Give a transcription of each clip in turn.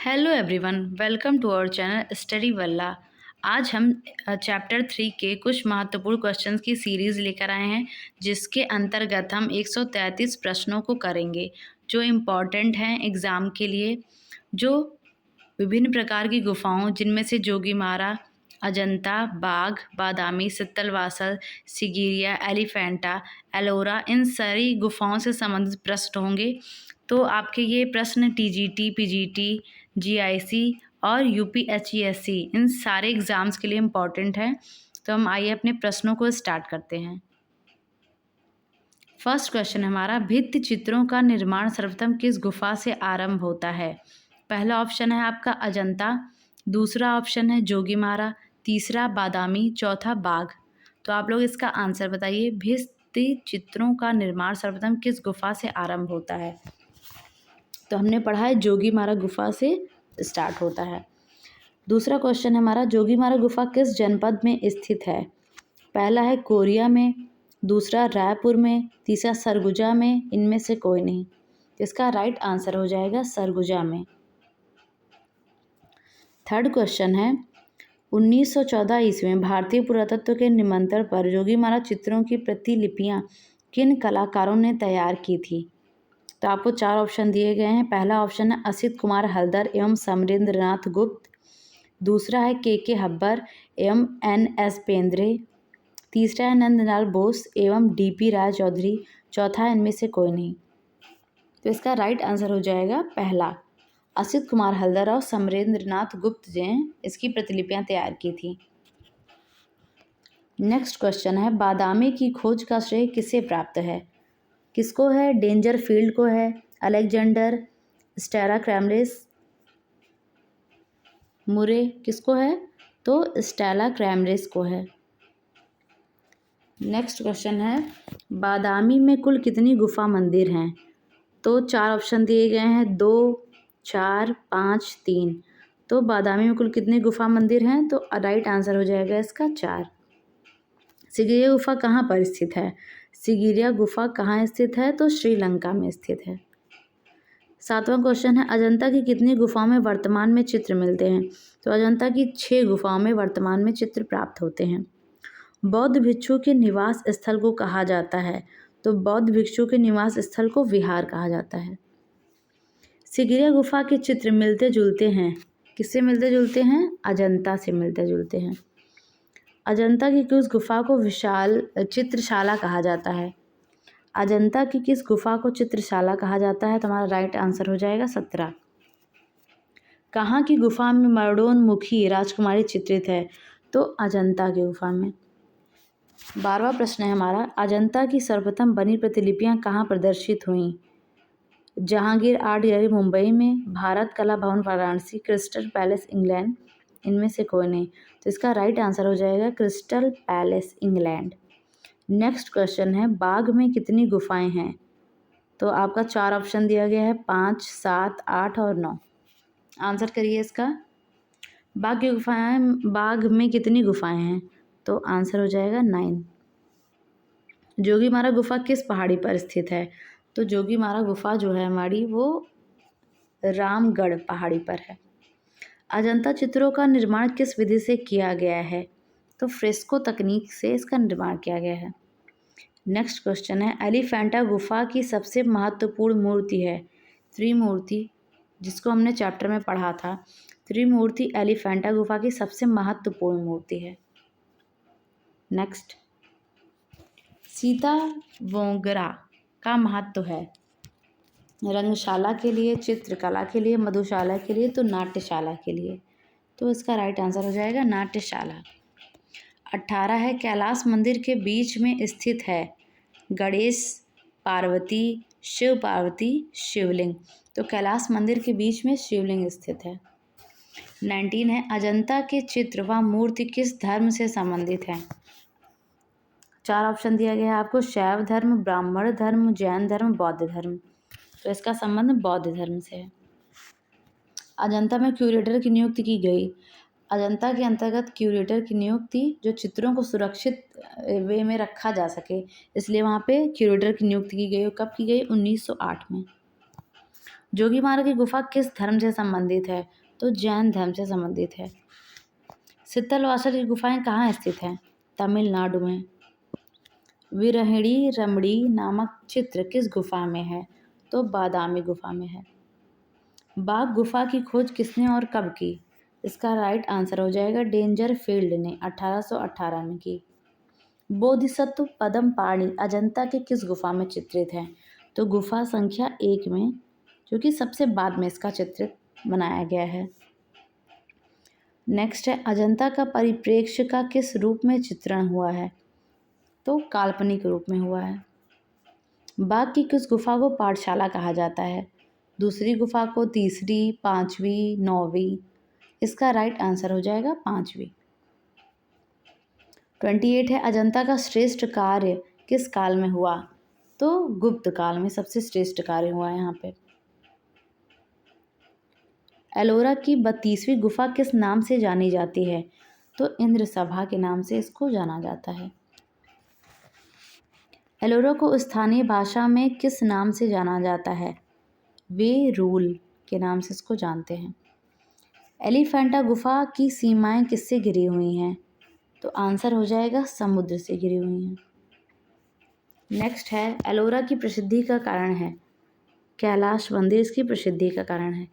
Hello everyone, welcome to our channel study Walla. आज हम chapter 3 के कुछ महत्वपूर्ण क्वेश्चंस की सीरीज़ लेकर आए हैं, जिसके अंतर्गत हम 133 प्रश्नों को करेंगे जो इम्पॉर्टेंट हैं एग्ज़ाम के लिए। जो विभिन्न प्रकार की गुफाओं, जिनमें से जोगीमारा, अजंता, बाघ, बादामी, सित्तलवासल, सिगिरिया, एलिफेंटा, एलोरा, इन सारी गुफाओं से संबंधित प्रश्न होंगे। तो आपके ये प्रश्न टीजीटी, पीजीटी, जीआईसी और यूपीएचईएससी इन सारे एग्ज़ाम्स के लिए इम्पॉर्टेंट है। तो हम आइए अपने प्रश्नों को स्टार्ट करते हैं। फर्स्ट क्वेश्चन हमारा, भित्ति चित्रों का निर्माण सर्वप्रथम किस गुफा से आरंभ होता है? पहला ऑप्शन है आपका अजंता, दूसरा ऑप्शन है जोगीमारा, तीसरा बादामी, चौथा बाघ। तो आप लोग इसका आंसर बताइए। भित्ति चित्रों का निर्माण सर्वप्रथम किस गुफा से आरंभ होता है? तो हमने पढ़ा है जोगीमारा गुफा से स्टार्ट होता है। दूसरा क्वेश्चन हमारा, जोगीमारा गुफा किस जनपद में स्थित है? पहला है कोरिया में, दूसरा रायपुर में, तीसरा सरगुजा में, इनमें से कोई नहीं। इसका राइट आंसर हो जाएगा सरगुजा में। थर्ड क्वेश्चन है, 1914 ईस्वी में भारतीय पुरातत्व के निमंत्रण पर जोगीमारा चित्रों की प्रतिलिपियां किन कलाकारों ने तैयार की थी? तो आपको 4 ऑप्शन दिए गए हैं। पहला ऑप्शन है असित कुमार हलदर एवं समरेंद्रनाथ गुप्त, दूसरा है के हब्बर एवं एन.एस. बेंद्रे, तीसरा है नंदलाल बोस एवं डी.पी. राय चौधरी, चौथा है इनमें से कोई नहीं। तो इसका राइट आंसर हो जाएगा पहला, असित कुमार हलदर और समरेंद्रनाथ गुप्त ने इसकी प्रतिलिपियां तैयार की थी। नेक्स्ट क्वेश्चन है, बादामी की खोज का श्रेय किसे प्राप्त है? किसको है? डेंजरफील्ड को है, अलेक्जेंडर, स्टेरा क्रैमरिस, मुरे, किसको है? तो स्टेला क्रैमरिस को है। नेक्स्ट क्वेश्चन है, बादामी में कुल कितनी गुफा मंदिर हैं? तो 4 ऑप्शन दिए गए हैं, 2, 4, 5, 3। तो बादामी में कुल कितने गुफा मंदिर हैं? तो राइट आंसर हो जाएगा इसका 4। सिगिरिया गुफा कहाँ पर स्थित है? सिगिरिया गुफा कहाँ स्थित है? तो श्रीलंका में स्थित है। 7वां क्वेश्चन है, अजंता की कितनी गुफाओं में वर्तमान में चित्र मिलते हैं? तो अजंता की 6 गुफाओं में वर्तमान में चित्र प्राप्त होते हैं। बौद्ध भिक्षु के निवास स्थल को कहा जाता है? तो बौद्ध भिक्षु के निवास स्थल को विहार कहा जाता है। सिगिरिया गुफा के चित्र मिलते जुलते हैं, किससे मिलते जुलते हैं? अजंता से मिलते जुलते हैं। अजंता की किस गुफा को विशाल चित्रशाला कहा जाता है? अजंता की किस गुफा को चित्रशाला कहा जाता है? तो हमारा राइट आंसर हो जाएगा 17। कहाँ की गुफा में मरणोन्मुखी राजकुमारी चित्रित है? तो अजंता की गुफा में। 12वां प्रश्न है हमारा, अजंता की सर्वप्रथम बनी प्रतिलिपियां कहाँ प्रदर्शित हुईं? जहांगीर आर्ट गैलरी मुंबई में, भारत कला भवन वाराणसी, क्रिस्टल पैलेस इंग्लैंड, इनमें से कोई नहीं। तो इसका राइट आंसर हो जाएगा crystal palace England. Next question है, बाघ में कितनी गुफाएं हैं? तो आपका 4 ऑप्शन दिया गया है, 5, 7, 8 और 9। आंसर करिए इसका। बाघ में कितनी गुफाएं हैं? तो आंसर हो जाएगा 9। जोगीमारा गुफा किस पहाड़ी पर स्थित है? तो जोगीमारा गुफा जो है हमारी वो रामगढ़ पहाड़ी पर है। अजंता चित्रों का निर्माण किस विधि से किया गया है? तो फ्रेस्को तकनीक से इसका निर्माण किया गया है। नेक्स्ट क्वेश्चन है, एलिफेंटा गुफा की सबसे महत्वपूर्ण मूर्ति है? त्रिमूर्ति, जिसको हमने चैप्टर में पढ़ा था। त्रिमूर्ति एलिफेंटा गुफा की सबसे महत्वपूर्ण मूर्ति है। नेक्स्ट, सीता वोगरा का महत्व है? रंगशाला के लिए, चित्रकला के लिए, मधुशाला के लिए, तो नाट्यशाला के लिए। तो इसका राइट आंसर हो जाएगा नाट्यशाला। 18 है, कैलाश मंदिर के बीच में स्थित है? गणेश, पार्वती, शिव पार्वती, शिवलिंग। तो कैलाश मंदिर के बीच में शिवलिंग स्थित है। 19 है, अजंता के चित्र व मूर्ति किस धर्म से संबंधित है? 4 ऑप्शन दिया गया है आपको, शैव धर्म, ब्राह्मण धर्म, जैन धर्म, बौद्ध धर्म। तो इसका संबंध बौद्ध धर्म से है। अजंता में क्यूरेटर की नियुक्ति की गई? अजंता के अंतर्गत क्यूरेटर की नियुक्ति जो चित्रों को सुरक्षित वे में रखा जा सके, इसलिए वहाँ पे क्यूरेटर की नियुक्ति की गई। कब की गई? 1908 में। जोगीमारा की गुफा किस धर्म से संबंधित है? तो जैन धर्म से संबंधित है। सित्तलवासर की गुफाएं कहाँ स्थित हैं? तमिलनाडु में। विरहिणी रमणी नामक चित्र किस गुफा में है? तो बादामी गुफा में है। बाघ गुफा की खोज किसने और कब की? इसका राइट आंसर हो जाएगा डेंजर फील्ड ने 1818 में की। बोधिसत्व पद्मपाणि अजंता के किस गुफा में चित्रित है? तो गुफा संख्या 1 में, जो कि सबसे बाद में इसका चित्रित बनाया गया है। नेक्स्ट है अजंता का परिप्रेक्ष्य का किस रूप में चित्रण हुआ है? तो काल्पनिक रूप में हुआ है। बाघ की किस गुफा को पाठशाला कहा जाता है? दूसरी गुफा को, तीसरी, पांचवी, नौवीं? इसका राइट आंसर हो जाएगा पांचवी। 28 है अजंता का श्रेष्ठ कार्य किस काल में हुआ? तो गुप्त काल में सबसे श्रेष्ठ कार्य हुआ है यहाँ पे। एलोरा की 32वीं गुफा किस नाम से जानी जाती है? तो इंद्र सभा के नाम से इसको जाना जाता है। एलोरा को स्थानीय भाषा में किस नाम से जाना जाता है? वे रूल के नाम से इसको जानते हैं। एलिफेंटा गुफा की सीमाएं किससे घिरी हुई हैं? तो आंसर हो जाएगा समुद्र से घिरी हुई हैं। नेक्स्ट है एलोरा की प्रसिद्धि का कारण है? कैलाश मंदिर इसकी प्रसिद्धि का कारण है।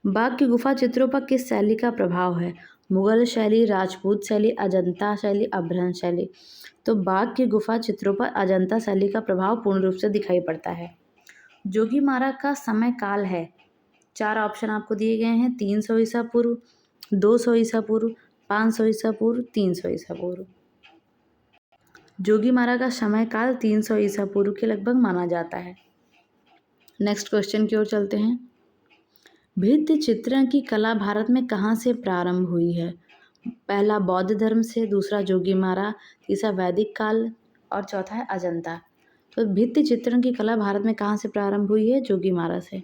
बाघ की गुफा चित्रों पर किस शैली का प्रभाव है? मुगल शैली, राजपूत शैली, अजंता शैली, अभ्रंश शैली? तो बाघ की गुफा चित्रों पर अजंता शैली का प्रभाव पूर्ण रूप से दिखाई पड़ता है। जोगीमारा का समय काल है? 4 ऑप्शन आपको दिए गए हैं। 300 ईसा पूर्व, 200 ईसा पूर्व, 500 ईसा पूर्व, 300 ईसा पूर्व। जोगीमारा का समय काल 300 ईसा पूर्व के लगभग माना जाता है। नेक्स्ट क्वेश्चन की ओर चलते हैं। भित्ति चित्रण की कला भारत में कहाँ से प्रारंभ हुई है? पहला बौद्ध धर्म से, दूसरा जोगीमारा, तीसरा वैदिक काल और चौथा है अजंता। तो भित्ति चित्रण की कला भारत में कहाँ से प्रारंभ हुई है? जोगीमारा से।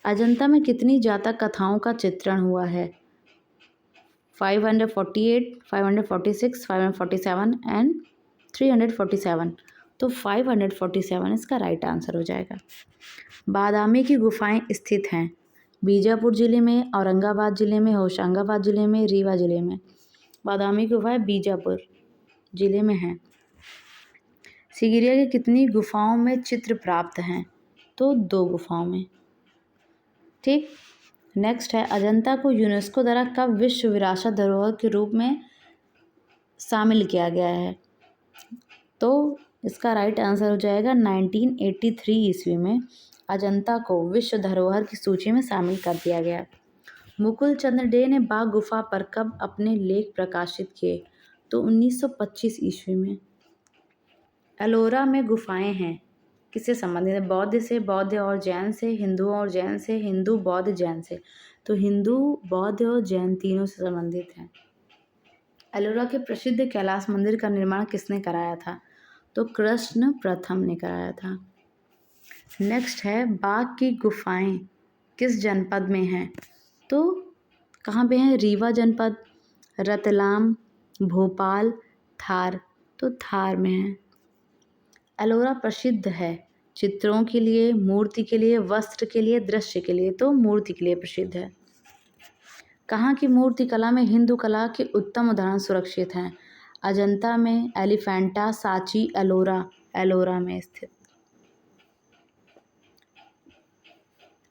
अजंता में कितनी जातक कथाओं का चित्रण हुआ है? 548, 546, 547 एंड 347। तो 547 इसका राइट आंसर हो जाएगा। बादामी की गुफाएं स्थित हैं? बीजापुर जिले में, औरंगाबाद जिले में, होशंगाबाद जिले में, रीवा जिले में? बादामी की गुफाएं बीजापुर जिले में हैं। सिगिरिया की कितनी गुफाओं में चित्र प्राप्त हैं? तो 2 गुफाओं में। ठीक। नेक्स्ट है अजंता को यूनेस्को द्वारा कब विश्व विरासत धरोहर के रूप में शामिल किया गया है? तो इसका राइट आंसर हो जाएगा 1983 ईस्वी में अजंता को विश्व धरोहर की सूची में शामिल कर दिया गया। मुकुल चंद्र डे ने बाघ गुफा पर कब अपने लेख प्रकाशित किए? तो 1925 ईस्वी में। एलोरा में गुफाएं हैं किससे संबंधित है? बौद्ध से, बौद्ध और जैन से, हिंदू और जैन से, हिंदू बौद्ध जैन से? तो हिंदू, बौद्ध और जैन तीनों से संबंधित हैं। एलोरा के प्रसिद्ध कैलाश मंदिर का निर्माण किसने कराया था? तो कृष्ण प्रथम ने कराया था। नेक्स्ट है बाघ की गुफाएं किस जनपद में हैं? तो कहाँ पे हैं? रीवा जनपद, रतलाम, भोपाल, थार? तो थार में है। एलोरा प्रसिद्ध है चित्रों के लिए, मूर्ति के लिए, वस्त्र के लिए, दृश्य के लिए? तो मूर्ति के लिए प्रसिद्ध है। कहाँ की मूर्ति कला में हिंदू कला के उत्तम उदाहरण सुरक्षित हैं? अजंता में, एलिफेंटा, सांची, एलोरा? एलोरा में स्थित।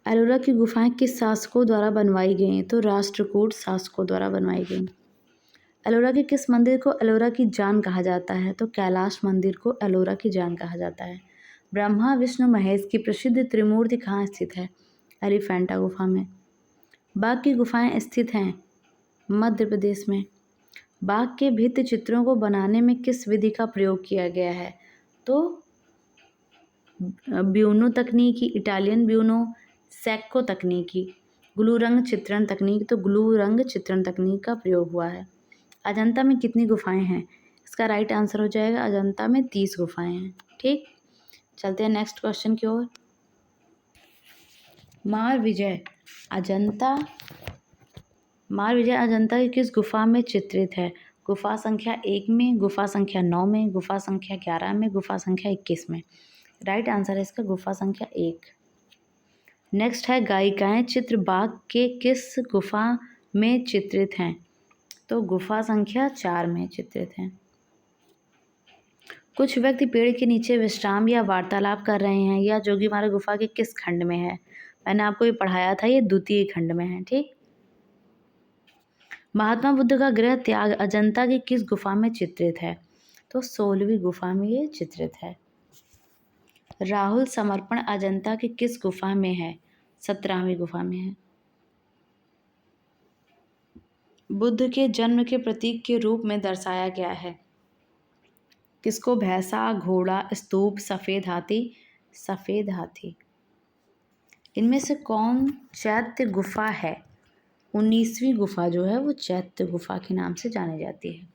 एलोरा की गुफाएं किस शासकों द्वारा बनवाई गई? तो राष्ट्रकूट शासकों द्वारा बनवाई गई। एलोरा के किस मंदिर को एलोरा की जान कहा जाता है? तो कैलाश मंदिर को एलोरा की जान कहा जाता है। ब्रह्मा, विष्णु, महेश की प्रसिद्ध त्रिमूर्ति कहाँ स्थित है? एलिफेंटा गुफा में। बाघ की गुफाएं स्थित हैं मध्य प्रदेश में। बाघ के भित्ति चित्रों को बनाने में किस विधि का प्रयोग किया गया है? तो ब्यूनो तकनीकी, इटालियन ब्यूनो, सैक्को तकनीकी, ग्लू रंग चित्रण तकनीक? तो ग्लू रंग चित्रण तकनीक का प्रयोग हुआ है। अजंता में कितनी गुफाएं हैं? इसका राइट आंसर हो जाएगा अजंता में 30 गुफाएं हैं। ठीक, चलते हैं नेक्स्ट क्वेश्चन की ओर। मार विजय अजंता की किस गुफा में चित्रित है? गुफा संख्या 1 में, गुफा संख्या 9 में, गुफा संख्या 11 में, गुफा संख्या 21 में? राइट आंसर है इसका गुफा संख्या 1। नेक्स्ट है गायिकाएं चित्रबाग के किस गुफा में चित्रित हैं? तो गुफा संख्या 4 में चित्रित हैं। कुछ व्यक्ति पेड़ के नीचे विश्राम या वार्तालाप कर रहे हैं, या जोगीमारा गुफा के किस खंड में है? मैंने आपको ये पढ़ाया था, ये द्वितीय खंड में है। ठीक। महात्मा बुद्ध का गृह त्याग अजंता की किस गुफा में चित्रित है? तो 16वीं गुफा में ये चित्रित है। राहुल समर्पण अजंता की किस गुफा में है? 17वीं गुफा में है। बुद्ध के जन्म के प्रतीक के रूप में दर्शाया गया है किसको? भैंसा, घोड़ा, स्तूप, सफ़ेद हाथी। सफ़ेद हाथी। इनमें से कौन चैत्य गुफा है? 19वीं गुफा जो है वो चैत्य गुफा के नाम से जानी जाती है।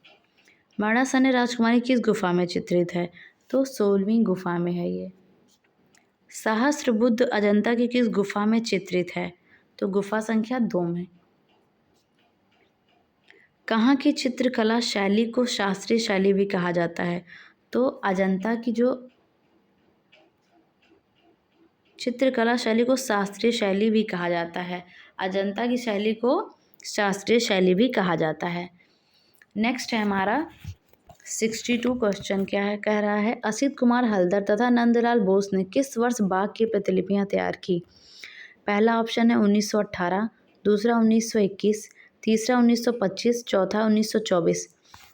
मरणासन्न राजकुमारी किस गुफा में चित्रित है? तो 16वीं गुफा में है ये। सहस्त्र बुद्ध अजंता की किस गुफा में चित्रित है? तो गुफा संख्या 2 में। कहाँ की चित्रकला शैली को शास्त्रीय शैली भी कहा जाता है? तो अजंता की जो चित्रकला शैली को शास्त्रीय शैली भी कहा जाता है। अजंता की शैली को शास्त्रीय शैली भी कहा जाता है। नेक्स्ट है हमारा 62 क्वेश्चन। क्या है? कह रहा है असित कुमार हल्दर तथा नंदलाल बोस ने किस वर्ष बाघ की प्रतिलिपियां तैयार की? पहला ऑप्शन है 1918, दूसरा 1921, तीसरा 1925, चौथा 1924।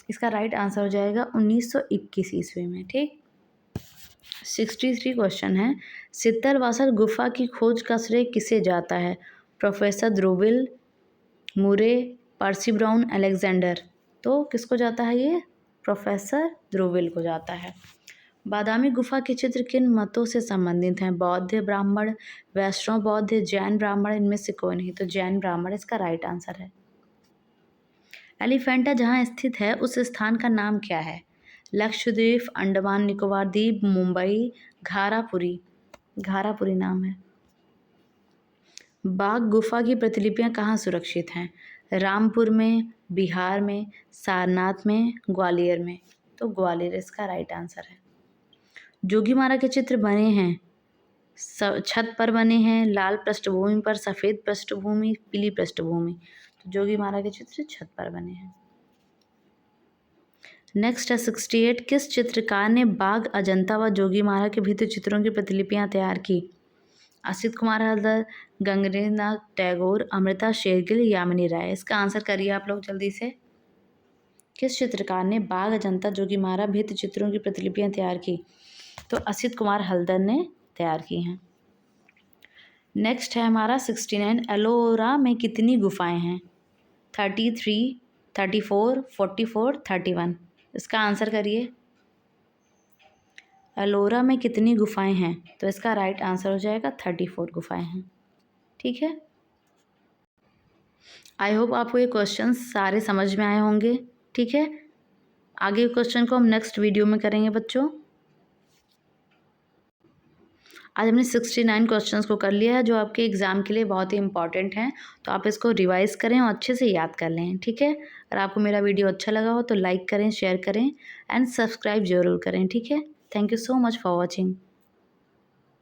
इसका राइट आंसर हो जाएगा 1921 ईस्वी में। ठीक। 63 क्वेश्चन है सित्तरवासर गुफा की खोज का श्रेय किसे जाता है? प्रोफेसर द्रोविल, मुरे, पर्सी ब्राउन, अलेक्जेंडर। तो किसको जाता है ये? प्रोफेसर द्रोविल को जाता है। बादामी गुफा के चित्र किन मतों से संबंधित हैं? बौद्ध ब्राह्मण, वैष्णव बौद्ध, जैन ब्राह्मण। इनमें से कोई नहीं, तो जैन ब्राह्मण इसका राइट आंसर है। एलिफेंटा जहाँ स्थित है उस स्थान का नाम क्या है? लक्षद्वीप, अंडमान निकोबार द्वीप, मुंबई, घारापुरी। घारापुरी नाम है। बाघ गुफा की प्रतिलिपियां कहाँ सुरक्षित हैं? रामपुर में, बिहार में, सारनाथ में, ग्वालियर में। तो ग्वालियर इसका राइट आंसर है। जोगीमारा के चित्र बने हैं छत पर बने हैं, लाल पृष्ठभूमि पर, सफ़ेद पृष्ठभूमि, पीली पृष्ठभूमि। तो जोगीमारा के चित्र छत पर बने हैं। नेक्स्ट है 68 किस चित्रकार ने बाघ, अजंता व जोगीमारा के भित्ति चित्रों की प्रतिलिपियां तैयार की? असित कुमार हल्दर, गंगेन्द्रनाथ टैगोर, अमृता शेरगिल, यामिनी राय। इसका आंसर करिए आप लोग जल्दी से। किस चित्रकार ने बाघ, अजंता, जोगीमारा भित्ति चित्रों की प्रतिलिपियां तैयार की? तो असित कुमार हल्दर ने तैयार की हैं। नेक्स्ट है हमारा 69 एलोरा में कितनी गुफाएं हैं? 33, 34, 44, 31। इसका आंसर करिए। एलोरा में कितनी गुफाएं हैं? तो इसका राइट आंसर हो जाएगा 34 गुफाएं हैं। ठीक है। आई होप आपको ये क्वेश्चन सारे समझ में आए होंगे। ठीक है। आगे क्वेश्चन को हम नेक्स्ट वीडियो में करेंगे बच्चों। आज हमने 69 क्वेश्चंस को कर लिया है जो आपके एग्ज़ाम के लिए बहुत ही इंपॉर्टेंट हैं। तो आप इसको रिवाइज़ करें और अच्छे से याद कर लें। ठीक है। अगर आपको मेरा वीडियो अच्छा लगा हो तो लाइक करें, शेयर करें एंड सब्सक्राइब ज़रूर करें। ठीक है। Thank you so much for watching.